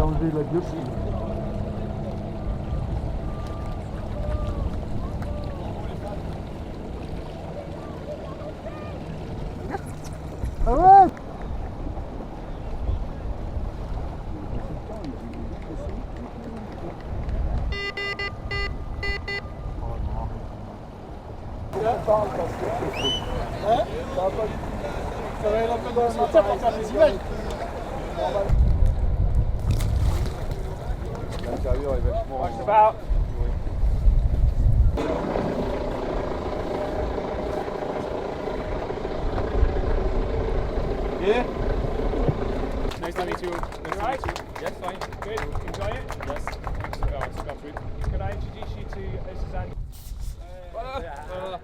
enlever la biopsie. Ah ouais. Ça va aller un peu dans le matin pour faire des images. L'intérieur est vachement... Je sais pas. Yeah. Nice to meet you. Nice to meet you. Yes, fine. Good. Enjoy it? Yes. Super food. Could I introduce you to Suzanne? Voilà.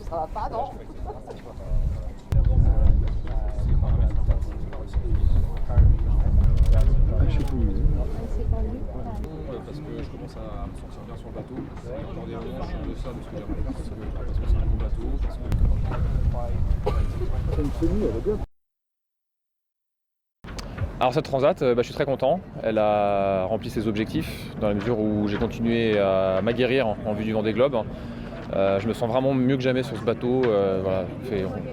Ça va pas, non? Parce que je commence à me sentir bien sur le bateau. Il y a encore des moments, je suis en deçà de ce que j'aimerais faire parce que c'est un gros bateau. C'est une tenue, elle est bien. Alors cette transat, je suis très content. Elle a rempli ses objectifs dans la mesure où j'ai continué à m'aguerrir en vue du Vendée Globe. Je me sens vraiment mieux que jamais sur ce bateau. Voilà,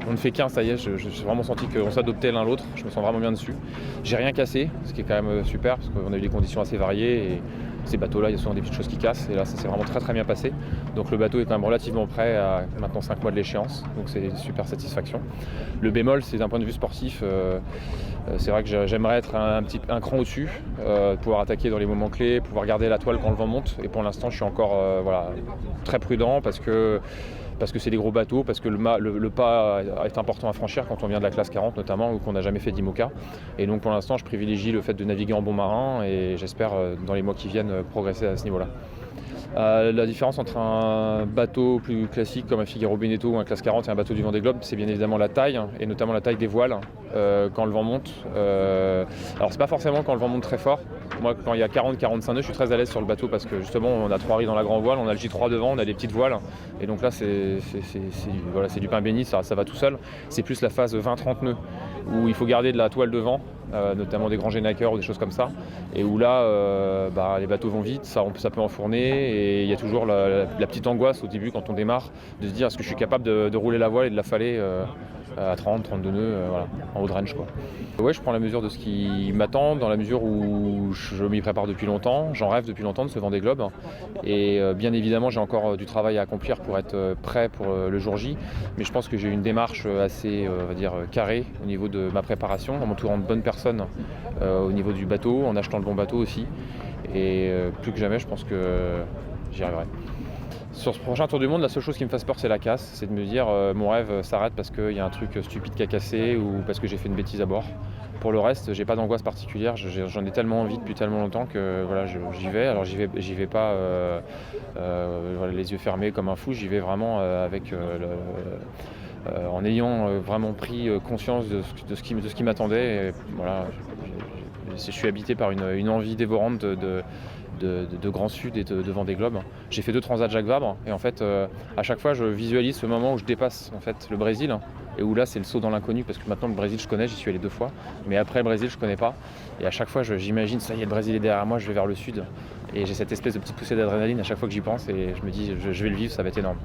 on ne fait qu'un, ça y est, j'ai vraiment senti qu'on s'adoptait l'un l'autre. Je me sens vraiment bien dessus. J'ai rien cassé, ce qui est quand même super parce qu'on a eu des conditions assez variées. Et ces bateaux-là, il y a souvent des petites choses qui cassent. Et là, ça s'est vraiment très bien passé. Donc le bateau est quand même relativement prêt à maintenant 5 mois de l'échéance. Donc c'est une super satisfaction. Le bémol, c'est d'un point de vue sportif. C'est vrai que j'aimerais être un cran au-dessus, pouvoir attaquer dans les moments clés, pouvoir garder la toile quand le vent monte. Et pour l'instant, je suis encore très prudent parce que c'est des gros bateaux, parce que le pas est important à franchir quand on vient de la classe 40 notamment, ou qu'on n'a jamais fait d'IMOCA. Et donc pour l'instant, je privilégie le fait de naviguer en bon marin et j'espère dans les mois qui viennent progresser à ce niveau-là. La différence entre un bateau plus classique comme un Figaro Beneteau ou un classe 40 et un bateau du Vendée Globe, c'est bien évidemment la taille, et notamment la taille des voiles quand le vent monte. Alors c'est pas forcément quand le vent monte très fort. Moi, quand il y a 40-45 nœuds, je suis très à l'aise sur le bateau parce que justement on a 3 riz dans la grande voile, on a le J3 devant, on a des petites voiles, et donc là c'est du pain béni, ça va tout seul. C'est plus la phase 20-30 nœuds où il faut garder de la toile devant, notamment des grands génaqueurs ou des choses comme ça, et où là les bateaux vont vite, ça peut enfourner, et il y a toujours la petite angoisse au début quand on démarre de se dire est-ce que je suis capable de rouler la voile et de la faller à 30-32 nœuds en haut de range, quoi. Ouais, je prends la mesure de ce qui m'attend dans la mesure où je m'y prépare depuis longtemps, j'en rêve depuis longtemps de ce Vendée Globe, et bien évidemment j'ai encore du travail à accomplir pour être prêt pour le jour J, mais je pense que j'ai une démarche assez carrée au niveau de ma préparation, en m'entourant de bonnes personnes au niveau du bateau, en achetant le bon bateau aussi, et plus que jamais je pense que j'y arriverai. Sur ce prochain tour du monde, la seule chose qui me fasse peur, c'est la casse. C'est de me dire mon rêve s'arrête parce qu'il y a un truc stupide qui a cassé ou parce que j'ai fait une bêtise à bord. Pour le reste, j'ai pas d'angoisse particulière. J'en ai tellement envie depuis tellement longtemps que voilà, j'y vais. Alors j'y vais pas les yeux fermés comme un fou. J'y vais vraiment en ayant vraiment pris conscience de ce qui m'attendait. Et voilà, je suis habité par une envie dévorante de Grand Sud et de Vendée Globe. J'ai fait 2 transats Jacques Vabre et en fait à chaque fois je visualise ce moment où je dépasse en fait le Brésil et où là c'est le saut dans l'inconnu parce que maintenant le Brésil je connais, j'y suis allé 2 fois, mais après le Brésil je connais pas et à chaque fois j'imagine ça y est, le Brésil est derrière moi, je vais vers le sud et j'ai cette espèce de petite poussée d'adrénaline à chaque fois que j'y pense et je me dis je vais le vivre, ça va être énorme.